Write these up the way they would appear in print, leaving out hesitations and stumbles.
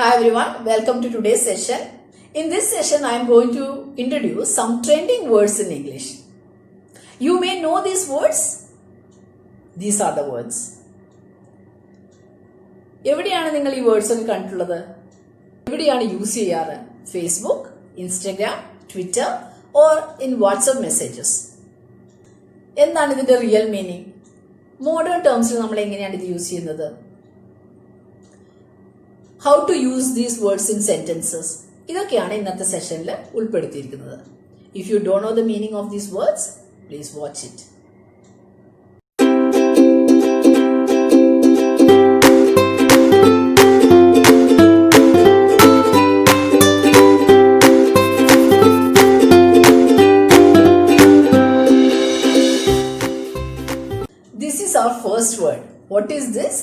Hi everyone, welcome to today's session. In this session, I am going to introduce some trending words in English. You may know these words. These are the words. എവിടെയാണ് നിങ്ങൾ ഈ words ഒക്കെ കണ്ടിട്ടുള്ളത്? എവിടെയാണ് use ചെയ്യാറ്? Facebook, Instagram, Twitter or in WhatsApp messages. എന്താണ് ഇതിന്റെ real meaning? Modern ടേംസിൽ നമ്മൾ എങ്ങനെയാണ് ഇത് യൂസ് ചെയ്യുന്നത്? How to use these words in sentences. ഇതൊക്കെയാണ് ഇന്നത്തെ സെഷനിൽ ഉൾപ്പെടുത്തിയിരിക്കുന്നത്. If you don't know the meaning of these words, please watch it. This is our first word. What is this?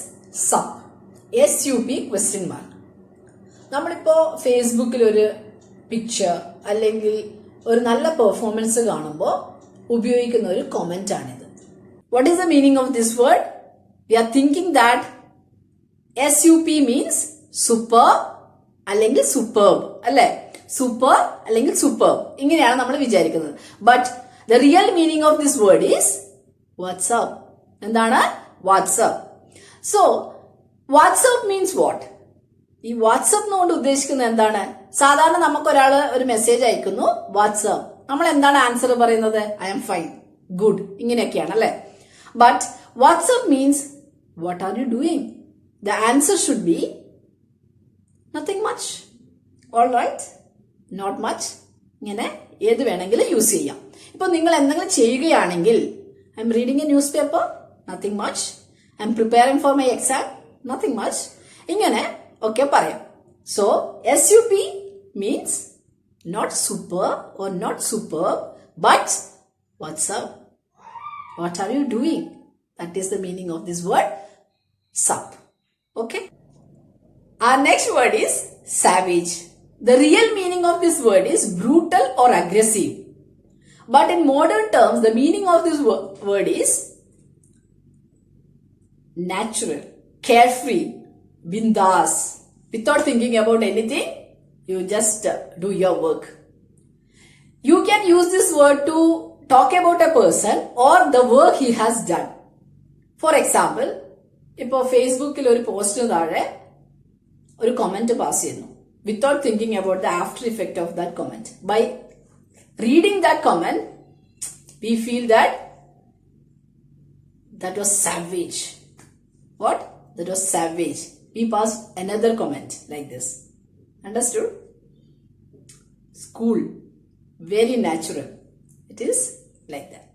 Sup. SUP question mark. നമ്മളിപ്പോ ഫേസ്ബുക്കിൽ ഒരു picture അല്ലെങ്കിൽ ഒരു നല്ല പെർഫോമൻസ് കാണുമ്പോൾ ഉപയോഗിക്കുന്ന ഒരു കമന്റ് ആണിത്. What is the meaning of this word? We are thinking that SUP means super അല്ലെങ്കിൽ സൂപ്പർബ് അല്ലെ? സൂപ്പർ അല്ലെങ്കിൽ സൂപ്പർബ് ഇങ്ങനെയാണ് നമ്മൾ വിചാരിക്കുന്നത്. But the real meaning of this word is what's up. എന്താണ്? What's up. So what's up means what? ഈ what's up എന്നുകൊണ്ട് ഉദ്ദേശിക്കുന്നത് എന്താണ്? സാധാരണ നമുക്കൊരാള് ഒരു മെസ്സേജ് അയക്കുന്നു, വാട്സ്ആപ്പ്. നമ്മൾ എന്താണ് ആൻസർ പറയുന്നത്? ഐ ആം ഫൈൻ, ഗുഡ്, ഇങ്ങനെയൊക്കെയാണ് അല്ലെ? But what's up means what are you doing? The answer should be nothing much, all right, not much. ഇങ്ങനെ ഏത് വേണമെങ്കിലും യൂസ് ചെയ്യാം. ഇപ്പൊ നിങ്ങൾ എന്തെങ്കിലും ചെയ്യുകയാണെങ്കിൽ, I'm reading a newspaper, nothing much. I'm preparing for my exam, nothing much. ഇങ്ങനെ ഒക്കെ പറയാം. So SUP means not super or not superb, but what's up. What are you doing? That is the meaning of this word sup. Okay? Our next word is savage. The real meaning of this word is brutal or aggressive. But in modern terms, the meaning of this word is natural, carefree, bindas. Without thinking about anything, you just do your work. You can use this word to talk about a person or the work he has done. For example, ഇപ്പോൾ ഫേസ്ബുക്കിൽ ഒരു പോസ്റ്റിന് താഴെ ഒരു comment pass ചെയ്യുന്നു. Without thinking about the after effect of that comment. By reading that comment, we feel that was savage. What? That was savage. We pass another comment like this. Understood? School. Very natural. It is like that.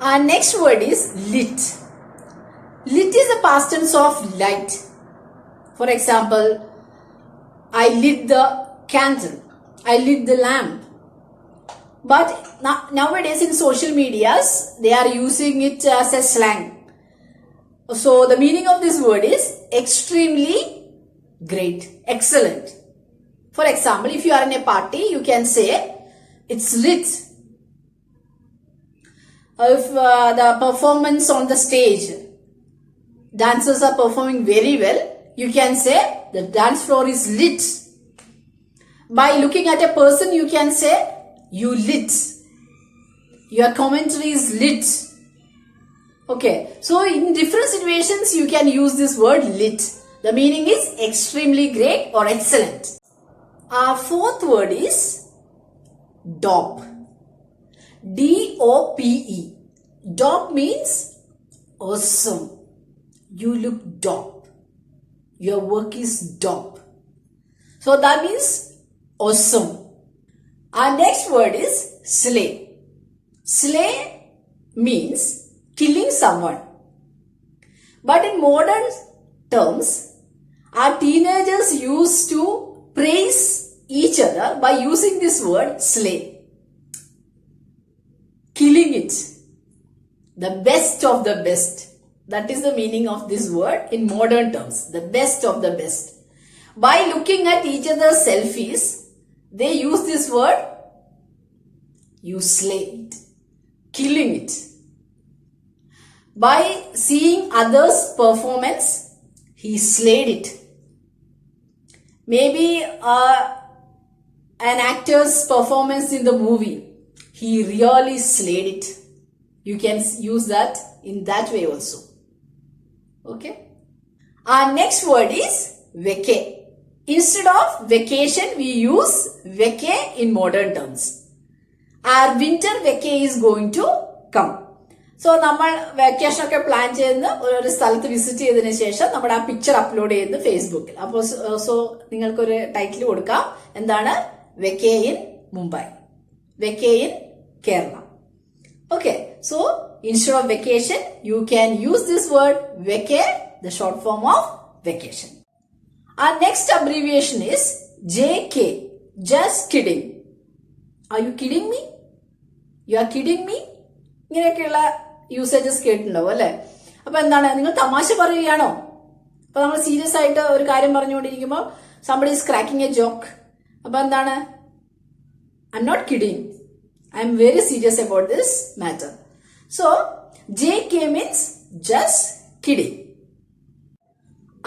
Our next word is lit. Lit is the past tense of light. For example, I lit the candle. I lit the lamp. But nowadays in social medias, they are using it as a slang. So the meaning of this word is extremely great, excellent. For example, if you are in a party, you can say it's lit. If the performance on the stage, dancers are performing very well, you can say the dance floor is lit. By looking at a person, you can say you lit. Your commentary is lit. Okay, so in different situations you can use this word lit. The meaning is extremely great or excellent. Our fourth word is dope. DOPE. Dope means awesome. You look dope. Your work is dope. So that means awesome. Our next word is slay. Slay means killing someone. But in modern terms, our teenagers used to praise each other by using this word slay. Killing it. The best of the best. That is the meaning of this word in modern terms. The best of the best. By looking at each other's selfies, they use this word. You slay it. Killing it. By seeing others' performance, he slayed it. Maybe an actor's performance in the movie, he really slayed it. You can use that in that way also. Okay. Our next word is vacay. Instead of vacation, we use vacay in modern terms. Our winter vacay is going to come. So നമ്മൾ vacation ഒക്കെ plan ചെയ്യുന്ന ഒരു സ്ഥലത്ത് visit ചെയ്തതിനു ശേഷം നമ്മുടെ ആ picture upload ചെയ്യുന്നു ഫേസ്ബുക്കിൽ. അപ്പോൾ സോ നിങ്ങൾക്കൊരു ടൈറ്റിൽ കൊടുക്കാം. എന്താണ്? വെക്കേ in Mumbai, vacay in Kerala. Okay, so instead of vacation, you can use this word vacay, the short form of vacation. Our next abbreviation is JK, just kidding. Are you kidding me? You are kidding me? ഇങ്ങനെയൊക്കെയുള്ള usages കേട്ടിട്ടുണ്ടാവും അല്ലെ? അപ്പൊ എന്താണ്? നിങ്ങൾ തമാശ പറയുകയാണോ? അപ്പൊ നമ്മൾ serious ആയിട്ട് ഒരു കാര്യം പറഞ്ഞുകൊണ്ടിരിക്കുമ്പോൾ somebody is cracking a joke. അപ്പൊ എന്താണ്? I'm not kidding. I am very serious about this matter. So, JK means just kidding.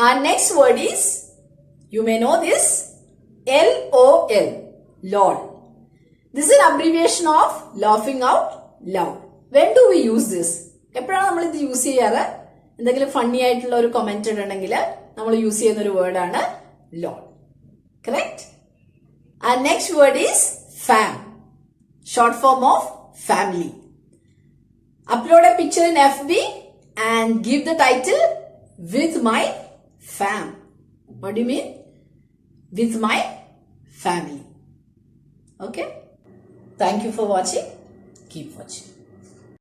Our next word is, you may know this, LOL, LOL. This is an abbreviation of laughing out loud. When do we use this? എപ്പോഴാണ് നമ്മൾ ഇത് use ചെയ്യാറ്? എന്തെങ്കിലും funny ആയിട്ടുള്ള ഒരു comment ഉണ്ടെങ്കിൽ നമ്മൾ use ചെയ്യുന്ന ഒരു വേർഡാണ് LOL. Correct? Our next word is fam. Short form of family. Upload a picture in FB and give the title with my fam. What do you mean? With my family. Okay? Thank you for watching. Keep watching.